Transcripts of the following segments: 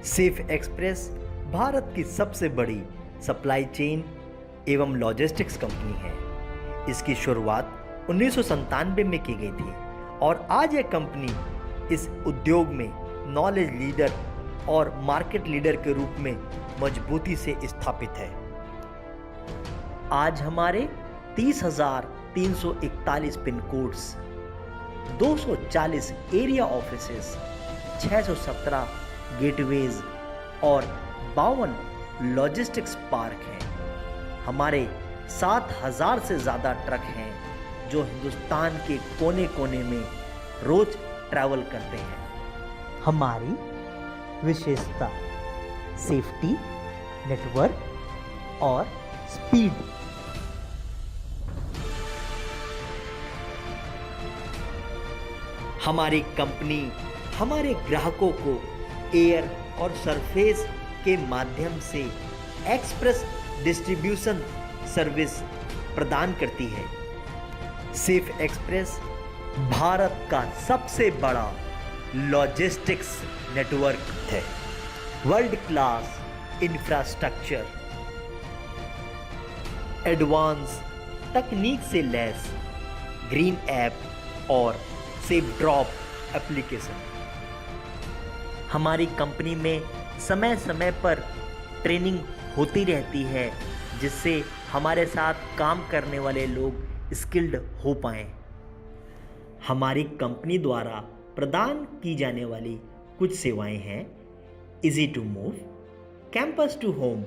Safe express Bharat की सबसे बड़ी सप्लाई चेन एवं लॉजिस्टिक्स कंपनी है। इसकी शुरुआत 1997 में की गई थी और आज यह कंपनी इस उद्योग में नॉलेज लीडर और मार्केट लीडर के रूप में मजबूती से स्थापित है। आज हमारे 30,341 pin codes, 240 area offices, 617 gateways और 52 लॉजिस्टिक्स पार्क हैं। हमारे 7,000 से ज़्यादा ट्रक हैं जो हिंदुस्तान के कोने कोने में रोज ट्रैवल करते हैं। हमारी विशेषता सेफ्टी, नेटवर्क और स्पीड। हमारी कंपनी हमारे ग्राहकों को एयर और सरफेस के माध्यम से एक्सप्रेस डिस्ट्रीब्यूशन सर्विस प्रदान करती है। सेफ एक्सप्रेस भारत का सबसे बड़ा लॉजिस्टिक्स नेटवर्क है। वर्ल्ड क्लास इंफ्रास्ट्रक्चर, एडवांस तकनीक से लैस ग्रीन ऐप और सेफ ड्रॉप एप्लीकेशन। हमारी कंपनी में समय समय पर ट्रेनिंग होती रहती है जिससे हमारे साथ काम करने वाले लोग स्किल्ड हो पाएं। हमारी कंपनी द्वारा प्रदान की जाने वाली कुछ सेवाएं हैं: easy to move, campus to home,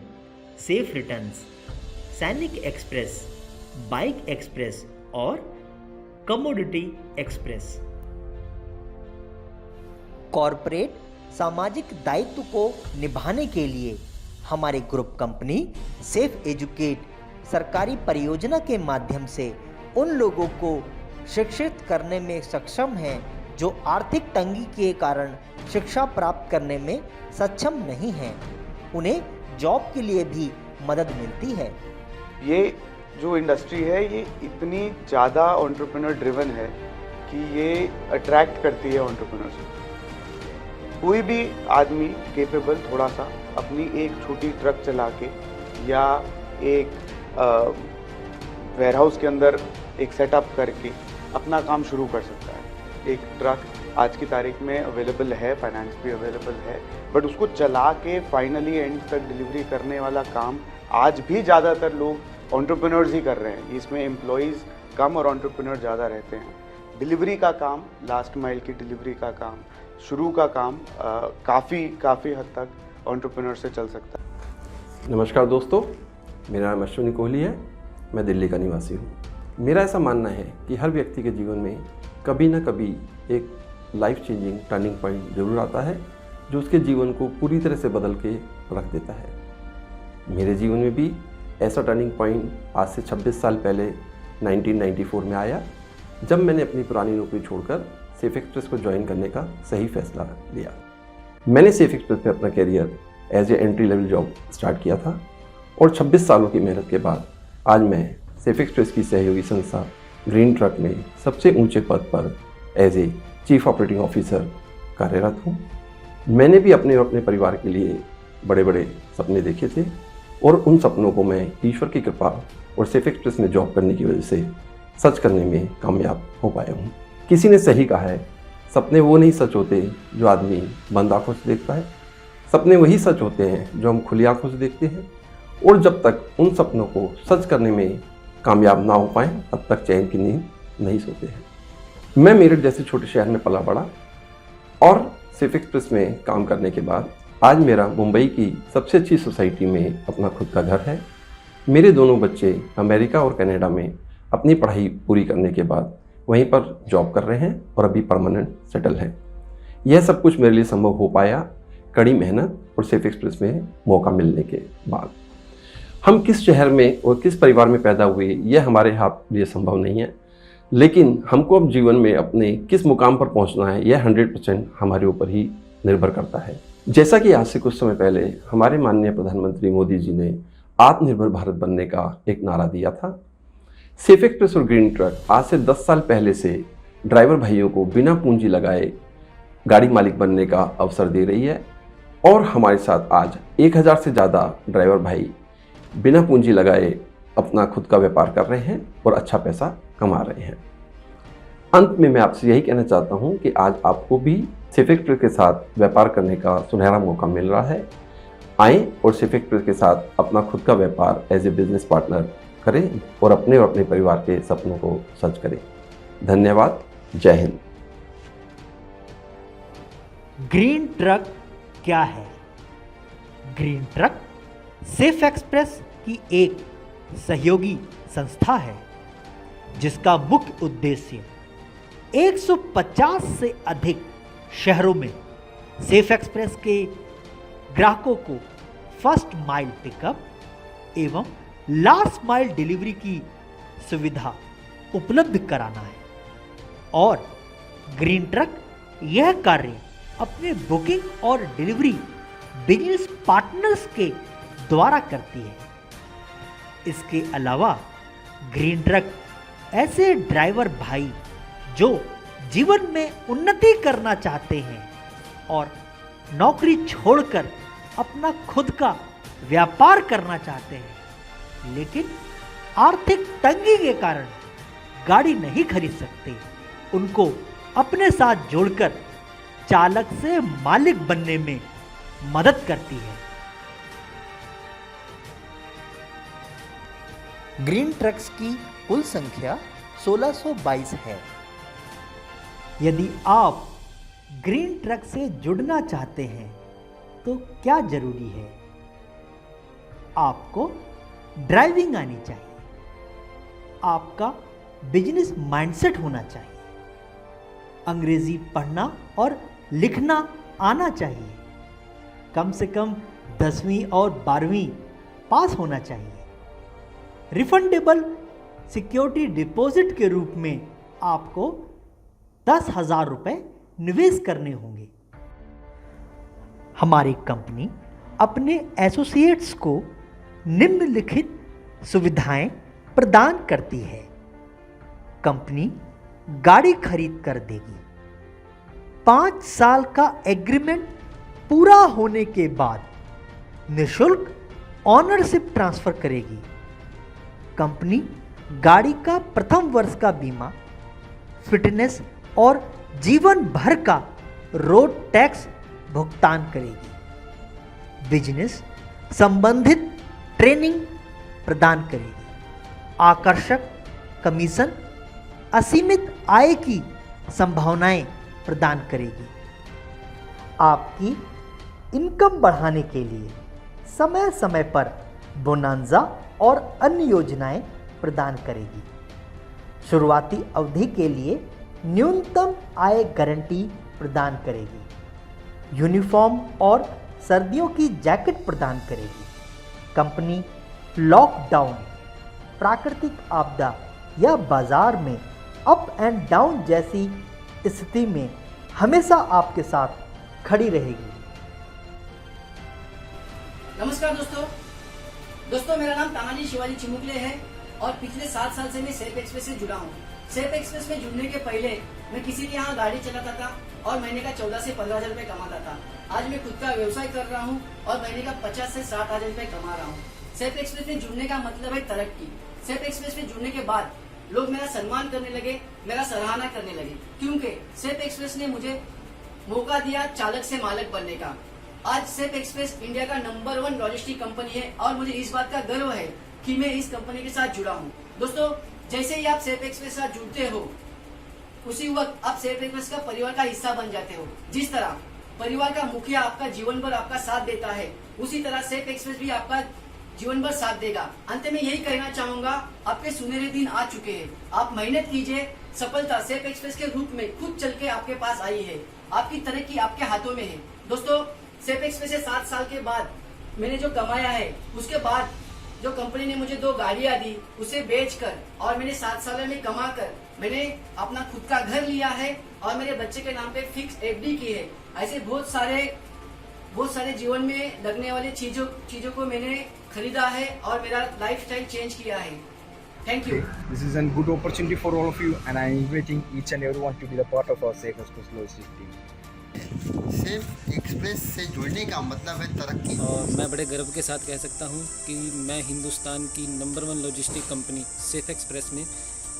safe returns, Sainik express, bike express और कमोडिटी एक्सप्रेस। कॉरपोरेट सामाजिक दायित्व को निभाने के लिए हमारी ग्रुप कंपनी सेफ एजुकेट सरकारी परियोजना के माध्यम से उन लोगों को शिक्षित करने में सक्षम हैं जो आर्थिक तंगी के कारण शिक्षा प्राप्त करने में सक्षम नहीं हैं। उन्हें जॉब के लिए भी मदद मिलती है। ये जो इंडस्ट्री है ये इतनी ज़्यादा एंटरप्रेन्योर ड्रिवन है कि ये अट्रैक्ट करती है एंटरप्रेन्योर्स। कोई भी आदमी केपेबल थोड़ा सा अपनी एक छोटी ट्रक चला के या एक वेयरहाउस के अंदर एक सेटअप करके अपना काम शुरू कर सकता है। एक ट्रक आज की तारीख में अवेलेबल है, फाइनेंस भी अवेलेबल है, बट उसको चला के फाइनली एंड तक डिलीवरी करने वाला काम आज भी ज़्यादातर लोग एंटरप्रेन्योर्स ही कर रहे हैं। इसमें एम्प्लॉयज़ कम और एंटरप्रेन्योर ज़्यादा रहते हैं। डिलीवरी का काम, लास्ट माइल की डिलीवरी का काम, शुरू का काम काफ़ी हद तक एंटरप्रेन्योर से चल सकता है। नमस्कार दोस्तों, मेरा नाम अश्विनी कोहली है। मैं दिल्ली का निवासी हूँ। मेरा ऐसा मानना है कि हर व्यक्ति के जीवन में कभी ना कभी एक लाइफ चेंजिंग टर्निंग पॉइंट जरूर आता है जो उसके जीवन को पूरी तरह से बदल के रख देता है। मेरे जीवन में भी ऐसा टर्निंग पॉइंट आज से 26 साल पहले 1994 में आया, जब मैंने अपनी पुरानी नौकरी छोड़कर सेफ एक्सप्रेस को ज्वाइन करने का सही फैसला लिया। मैंने सेफ एक्सप्रेस पे अपना career as a entry level job start किया था और 26 सालों की मेहनत के बाद आज मैं सेफ एक्सप्रेस की सहयोगी संस्था ग्रीन ट्रक में सबसे ऊंचे पद पर as a chief operating officer कार्यरत हूँ। मैंने भी अपने और अपने परिवार के लिए बड़े बड़े सपने देखे थे और उन सपनों को मैं ईश्वर की कृपा और सेफ एक्सप्रेस में जॉब करने की वजह से सच करने में कामयाब हो पाया हूँ। किसी ने सही कहा है, सपने वो नहीं सच होते जो आदमी बंद आंखों से देखता है। सपने वही सच होते हैं जो हम खुली आंखों से देखते हैं, और जब तक उन सपनों को सच करने में कामयाब ना हो पाएं तब तक चैन की नींद नहीं सोते हैं। मैं मेरठ जैसे छोटे शहर में पला बड़ा और सेफ एक्सप्रेस में काम करने के बाद आज मेरा मुंबई की सबसे अच्छी सोसाइटी में अपना खुद का घर है। मेरे दोनों बच्चे अमेरिका और कनाडा में अपनी पढ़ाई पूरी करने के बाद वहीं पर जॉब कर रहे हैं और अभी परमानेंट सेटल हैं। यह सब कुछ मेरे लिए संभव हो पाया कड़ी मेहनत और सेफ एक्सप्रेस में मौका मिलने के बाद। हम किस शहर में और किस परिवार में पैदा हुए यह हमारे हाथ लिए संभव नहीं है, लेकिन हमको अब जीवन में अपने किस मुकाम पर पहुंचना है यह 100% हमारे ऊपर ही निर्भर करता है। जैसा कि आज से कुछ समय पहले हमारे माननीय प्रधानमंत्री मोदी जी ने आत्मनिर्भर भारत बनने का एक नारा दिया था, सेफ एक्सप्रेस और ग्रीन ट्रक आज से 10 साल पहले से ड्राइवर भाइयों को बिना पूंजी लगाए गाड़ी मालिक बनने का अवसर दे रही है। और हमारे साथ आज 1000 से ज़्यादा ड्राइवर भाई बिना पूंजी लगाए अपना खुद का व्यापार कर रहे हैं और अच्छा पैसा कमा रहे हैं। अंत में मैं आपसे यही कहना चाहता हूं कि आज आपको भी सेफ एक्सप्रेस के साथ व्यापार करने का सुनहरा मौका मिल रहा है। आएँ और सेफ एक्सप्रेस के साथ अपना खुद का व्यापार एज ए बिजनेस पार्टनर करें और अपने परिवार के सपनों को सच करें। धन्यवाद। जय हिंद। ग्रीन ट्रक क्या है? ग्रीन ट्रक सेफ एक्सप्रेस की एक सहयोगी संस्था है जिसका मुख्य उद्देश्य 150 से अधिक शहरों में सेफ एक्सप्रेस के ग्राहकों को फर्स्ट माइल पिकअप एवं लास्ट माइल डिलीवरी की सुविधा उपलब्ध कराना है और ग्रीन ट्रक यह कार्य अपने बुकिंग और डिलीवरी बिजनेस पार्टनर्स के द्वारा करती है। इसके अलावा ग्रीन ट्रक ऐसे ड्राइवर भाई जो जीवन में उन्नति करना चाहते हैं और नौकरी छोड़कर अपना खुद का व्यापार करना चाहते हैं लेकिन आर्थिक तंगी के कारण गाड़ी नहीं खरीद सकते, उनको अपने साथ जोड़कर चालक से मालिक बनने में मदद करती है। ग्रीन ट्रक्स की कुल संख्या 1622 है। यदि आप ग्रीन ट्रक से जुड़ना चाहते हैं तो क्या जरूरी है? आपको ड्राइविंग आनी चाहिए, आपका बिजनेस माइंडसेट होना चाहिए, अंग्रेजी पढ़ना और लिखना आना चाहिए, कम से कम 10वीं और 12वीं पास होना चाहिए। रिफंडेबल सिक्योरिटी डिपॉजिट के रूप में आपको 10,000 रुपये निवेश करने होंगे। हमारी कंपनी अपने एसोसिएट्स को निम्नलिखित सुविधाएं प्रदान करती है। कंपनी गाड़ी खरीद कर देगी। 5 साल का एग्रीमेंट पूरा होने के बाद निःशुल्क ऑनरशिप ट्रांसफर करेगी। कंपनी गाड़ी का प्रथम वर्ष का बीमा, फिटनेस और जीवन भर का रोड टैक्स भुगतान करेगी। बिजनेस संबंधित ट्रेनिंग प्रदान करेगी। आकर्षक कमीशन, असीमित आय की संभावनाएं प्रदान करेगी। आपकी इनकम बढ़ाने के लिए समय समय पर बोनांजा और अन्य योजनाएं प्रदान करेगी। शुरुआती अवधि के लिए न्यूनतम आय गारंटी प्रदान करेगी। यूनिफॉर्म और सर्दियों की जैकेट प्रदान करेगी। कंपनी लॉकडाउन, प्राकृतिक आपदा या बाजार में अप एंड डाउन जैसी स्थिति में हमेशा आपके साथ खड़ी रहेगी। नमस्कार दोस्तों, मेरा नाम तानाजी शिवाजी चिमुकले है और पिछले 7 साल से मैं सेफ एक्सप्रेस से जुड़ा हूँ। सेफ एक्सप्रेस में जुड़ने के पहले मैं किसी के यहाँ गाड़ी चलाता था और महीने का 14 से 15 हजार रुपए कमाता था। आज मैं खुद का व्यवसाय कर रहा हूँ और महीने का 50 से 60 हजार रुपए कमा रहा हूँ। सेफ एक्सप्रेस में जुड़ने का मतलब है तरक्की। सेफ एक्सप्रेस में जुड़ने के बाद लोग मेरा सम्मान करने लगे, मेरा सराहना करने लगे, क्योंकि सेफ एक्सप्रेस ने मुझे मौका दिया चालक से मालिक बनने का। आज सेफ एक्सप्रेस इंडिया का नंबर 1 लॉजिस्टिक कंपनी है और मुझे इस बात का गर्व है कि मैं इस कंपनी के साथ जुड़ा हूँ। दोस्तों, जैसे ही आप सेफ एक्सप्रेस के साथ जुड़ते हो उसी वक्त आप सेफ एक्सप्रेस का परिवार का हिस्सा बन जाते हो। जिस तरह परिवार का मुखिया आपका जीवन भर आपका साथ देता है, उसी तरह सेफ एक्सप्रेस भी आपका जीवन भर साथ देगा। अंत में यही कहना चाहूंगा, आपके सुनहरे दिन आ चुके हैं। आप मेहनत कीजिए। सफलता सेफ एक्सप्रेस के रूप में खुद चल के आपके पास आई है। आपकी तरक्की आपके हाथों में है। दोस्तों, सेफ एक्सप्रेस से 7 साल के बाद मैंने जो कमाया है, उसके बाद जो कंपनी ने मुझे 2 गाड़ियां दी, उसे बेचकर और मैंने 7 साल में कमाकर मैंने अपना खुद का घर लिया है और मेरे बच्चे के नाम पे फिक्स एफडी की है। ऐसे बहुत सारे जीवन में लगने वाले चीजों को मैंने खरीदा है और मेरा लाइफस्टाइल चेंज किया है। Thank you. This is a good opportunity for all of you, and I am inviting each and everyone to be the part of our Safe Express Logistics team. है। सेफ एक्सप्रेस से जुड़ने का मतलब है तरक्की। और मैं बड़े गर्व के साथ कह सकता हूँ कि मैं हिंदुस्तान की number 1 logistic company safe express में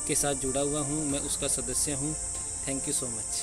के साथ जुड़ा हुआ हूँ, मैं उसका सदस्य हूँ। Thank you so much.